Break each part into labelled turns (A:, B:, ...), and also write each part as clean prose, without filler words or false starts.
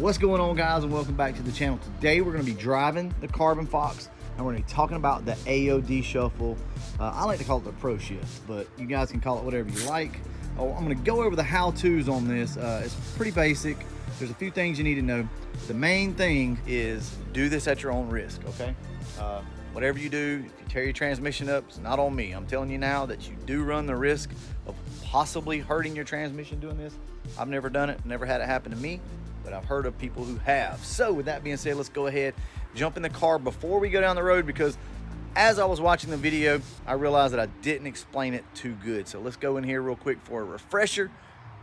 A: What's going on, guys, and welcome back to the channel. Today we're going to be driving the Carbon Fox and we're going to be talking about the AOD Shuffle. I like to call it the Pro Shift, but you guys can call it whatever you like. I'm going to go over the how-tos on this. It's pretty basic. There's a few things you need to know. The main thing is do this at your own risk, okay? Whatever you do, if you tear your transmission up, it's not on me. I'm telling you now that you do run the risk of possibly hurting your transmission doing this. I've never done it, never had it happen to me, but I've heard of people who have. So with that being said, let's go ahead, jump in the car before we go down the road, because as I was watching the video, I realized that I didn't explain it too good. So let's go in here real quick for a refresher,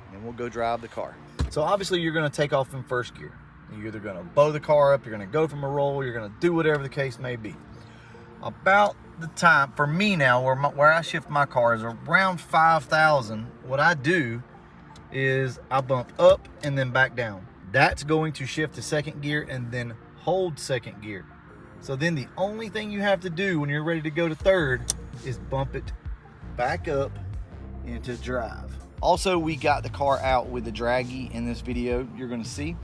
A: and then we'll go drive the car. So obviously you're gonna take off in first gear. You're either gonna bow the car up, you're gonna go from a roll, you're gonna do whatever the case may be. About the time, for me now, where I shift my car is around 5,000. What I do is I bump up and then back down. That's going to shift to second gear and then hold second gear. So then the only thing you have to do when you're ready to go to third is bump it back up into drive. Also, we got the car out with the draggy in this video you're gonna see.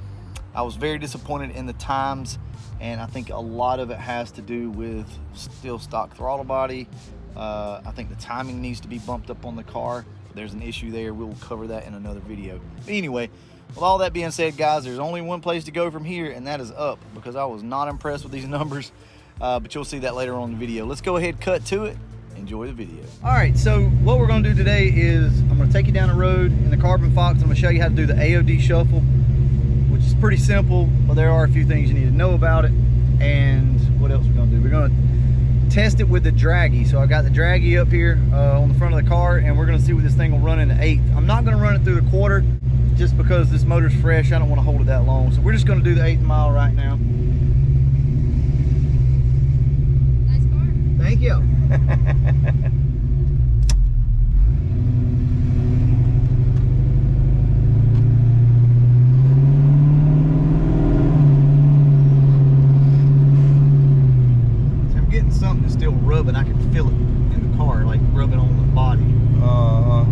A: I was very disappointed in the times, and I think a lot of it has to do with still stock throttle body. I think the timing needs to be bumped up on the car. There's an issue there. We'll cover that in another video. But anyway, with all that being said, guys, there's only one place to go from here, and that is up, because I was not impressed with these numbers, but you'll see that later on in the video. Let's go ahead, cut to it. Enjoy the video. All right, so what we're gonna do today is I'm gonna take you down the road in the Carbon Fox. I'm gonna show you how to do the AOD Shuffle, which is pretty simple, but there are a few things you need to know about it. And what else we're gonna do? We're gonna test it with the draggy. So I got the draggy up here on the front of the car, and we're gonna see what this thing will run in the 8th. I'm not gonna run it through the quarter just because this motor's fresh. I don't want to hold it that long. So we're just gonna do the 8th mile right now.
B: Nice car.
A: Thank you. Something is still rubbing. I can feel it in the car, like rubbing on the body.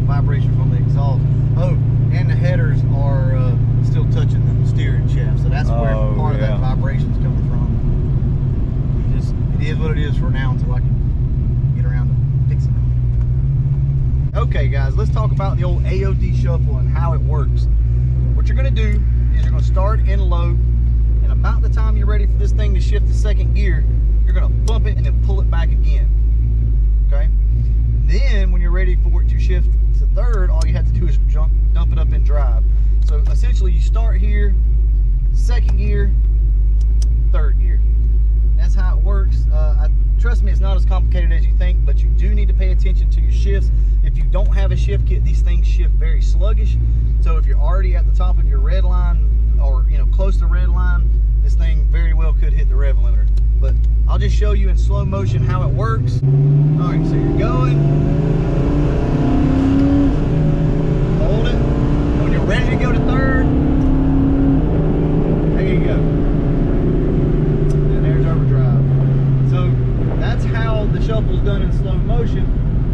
A: Vibration from the exhaust. Oh, and the headers are still touching the steering shaft, so that's where part of that vibration is coming from. It is what it is for now until I can get around to fixing it. Okay, guys, let's talk about the old AOD Shuffle and how it works. What you're going to do is you're going to start in low, and about the time you're ready for this thing to shift to second gear, you're gonna bump it and then pull it back again, okay? Then when you're ready for it to shift to third, all you have to do is dump it up in drive. So essentially you start here, second gear, third gear. That's how it works. Trust me, it's not as complicated as you think, but you do need to pay attention to your shifts. If you don't have a shift kit, these things shift very sluggish. So if you're already at the top of your red line, or close to the red line, this thing very well could hit the rev limiter. But I'll just show you in slow motion how it works. All right, so you're going. Hold it. When you're ready to go to third, there you go. And there's overdrive. So that's how the shuffle's done in slow motion.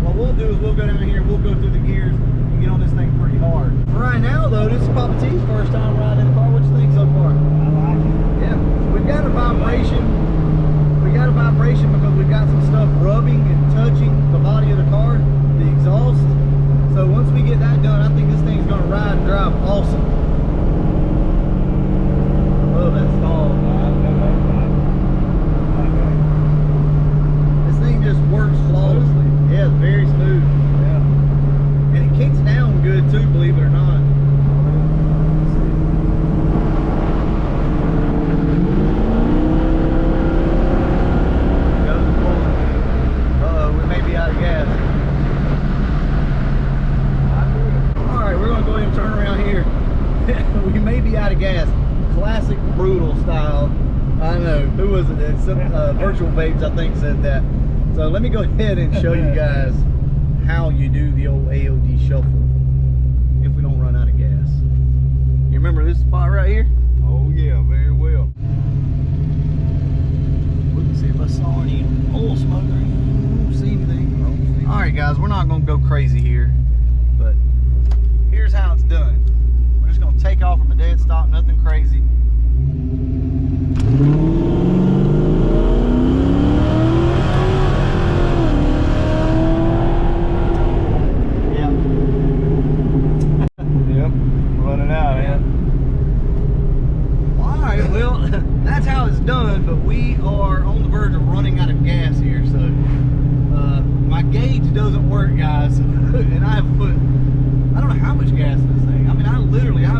A: What we'll do is we'll go down here, we'll go through the gears and get on this thing pretty hard. For right now, though, this is Papa T's first time riding in the car. What you think so far? I like it. Yeah, we've got a vibration. We got a vibration because we've got some stuff rubbing and touching the body of the car, the exhaust. So once we get that done, I think this thing's gonna ride and drive awesome. I love that stall. This thing just works flawlessly. Yeah, it's very smooth. Yeah. And it kicks down good too, believe it or not. We may be out of gas. Classic brutal style. I know. Who was it? Some Virtual Babes, I think, said that. So let me go ahead and show you guys how you do the old AOD Shuffle if we don't run out of gas. You remember this spot right here?
C: Oh yeah, very well.
A: Look and see if I saw any oil smoke or anything. I don't see anything. All right, guys, we're not going to go crazy here, but here's how it's done. We're just going to take off from a dead stop, nothing crazy. Well, that's how it's done, but we are on the verge of running out of gas here, so my gauge doesn't work, guys, and I have put, I don't know how much gas in this thing. I mean, I've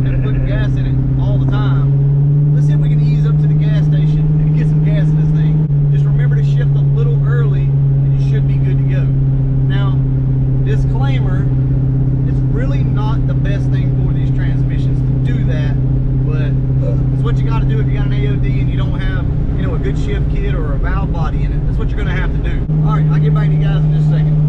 A: been putting gas in it all the time. Let's see if we can ease up to the gas station and get some gas in this thing. Just remember to shift a little early, and you should be good to go. Now, disclaimer, it's really not the best thing for these transmissions to do that, but it's what you got to do if you got an AOD and you don't have, you know, a good shift kit or a valve body in it. That's what you're going to have to do. All right, I'll get back to you guys in just a second.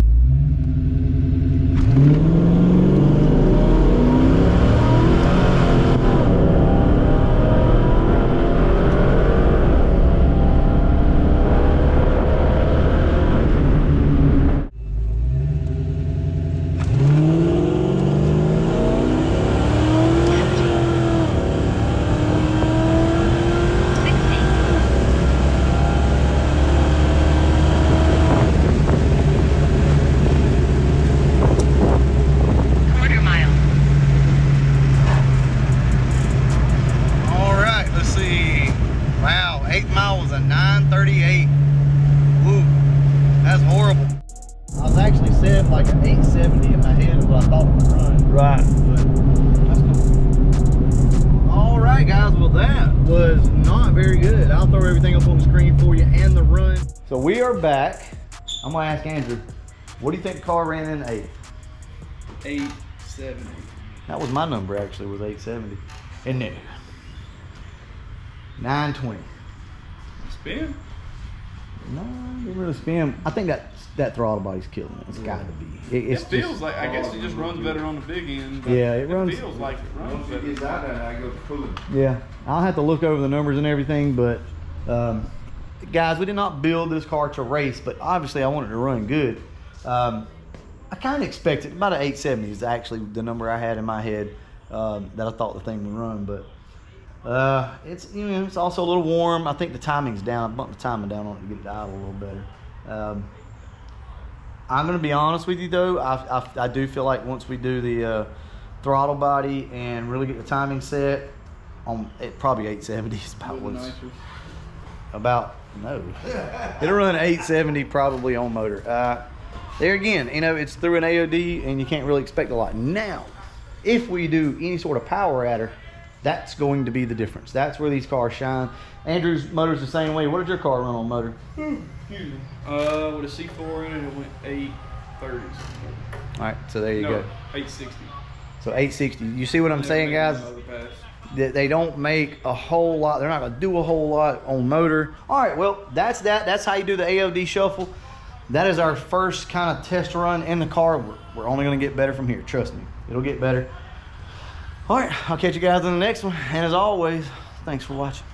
A: Like an 870 in my head is what I thought it would run.
C: Right.
A: But that's cool. All right, guys. Well, that was not very good. I'll throw everything up on the screen for you and the run. So we are back. I'm gonna ask Andrew, what do you think the car ran in
C: 870.
A: That was my number, actually, was 870. And no. 920.
C: Spin?
A: No, it didn't really spin. I think that throttle body's killing it. It's got to be.
C: It feels like, I guess it just runs better on the big end. But
A: yeah, it runs.
C: It feels like it runs better.
D: Once it gets out there, I go cooling.
A: Yeah, I'll have to look over the numbers and everything, but guys, we did not build this car to race, but obviously I wanted to run good. I kind of expected about an 870 is actually the number I had in my head that I thought the thing would run, but it's, you know, it's also a little warm. I think the timing's down. I bumped the timing down on it to get it idle a little better. I'm gonna be honest with you though. I do feel like once we do the throttle body and really get the timing set, on it probably 870 is about what's about. No, it'll run 870 probably on motor. There again, you know, it's through an AOD and you can't really expect a lot. Now, if we do any sort of power adder, that's going to be the difference. That's where these cars shine. Andrew's motor's the same way. What did your car run on motor?
C: Excuse me. With a C4 in it, it went 830.
A: All right, so there you go.
C: 860.
A: So 860. You see what I'm saying, guys? They don't make a whole lot. They're not going to do a whole lot on motor. All right, well, that's that. That's how you do the AOD shuffle. That is our first kind of test run in the car. We're only going to get better from here. Trust me, it'll get better. All right, I'll catch you guys in the next one. And as always, thanks for watching.